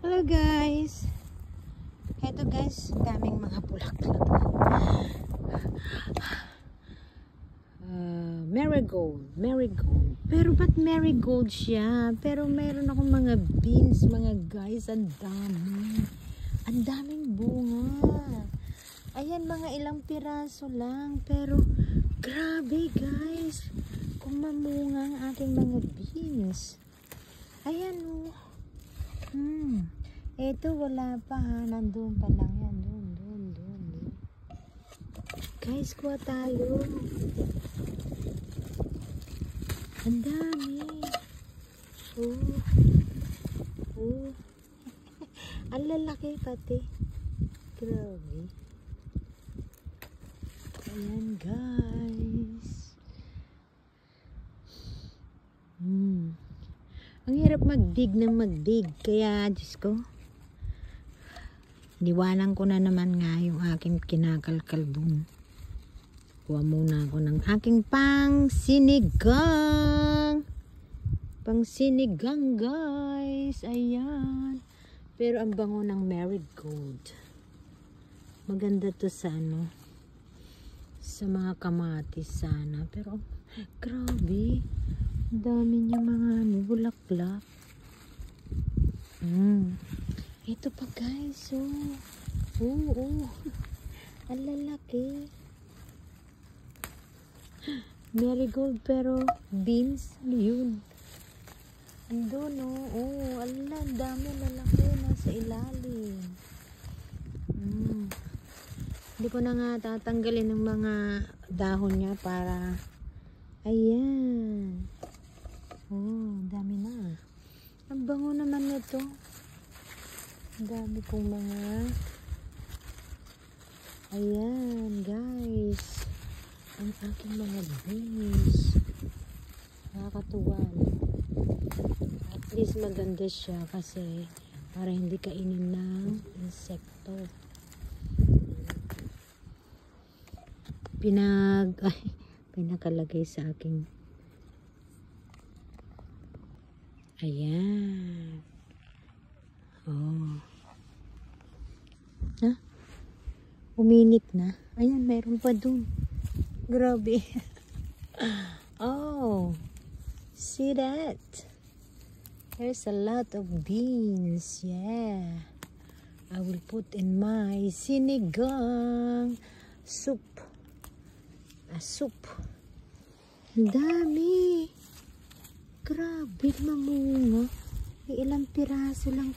Hello guys. Eto guys, daming mga bulaklak. Marigold. Pero ba't marigold siya? Pero meron akong mga beans, mga guys. Ang dami. Ang daming bunga. Ayan, mga ilang piraso lang. Pero grabe guys. Kung mamunga ang aking mga beans. Ayan o. Eto wala pa ha. Nandun pa lang yan. Doon. Guys, kuha tayo. Ang dami. Ang lalaki pati. Grabe. Ayan guys. Ang hirap magdig ng magdig. Kaya, Diyos ko, niwanan ko na naman nga yung aking kinakalkal dun. Kuha muna ako ng aking pang-sinigang. Pang-sinigang, guys. Ayan. Pero ang bango ng marigold. Maganda to sa ano, sa mga kamatis sana. Pero, grabe. Ang dami niya mga bulaklak. Ito pa guys. Ang lalaki. Marigold pero beans. Ano yun? Andun ala, ang dami lalaki. Nasa ilalim. Hindi ko na nga tatanggalin ng mga dahon niya para ayan. Ang dami na. Ang bango naman nito. Ang dami kong mga ayan guys. Ang aking mga beans. Nakakatuwa. At least maganda siya kasi para hindi kainin ng insekto. Pinakalagay sa aking ayan. Uminit na. Ayan, meron pa dun. Grabe. See that? There's a lot of beans. Yeah. I will put in my sinigang soup. Soup. Ang dami. Grabe, mamunga. May ilang piraso lang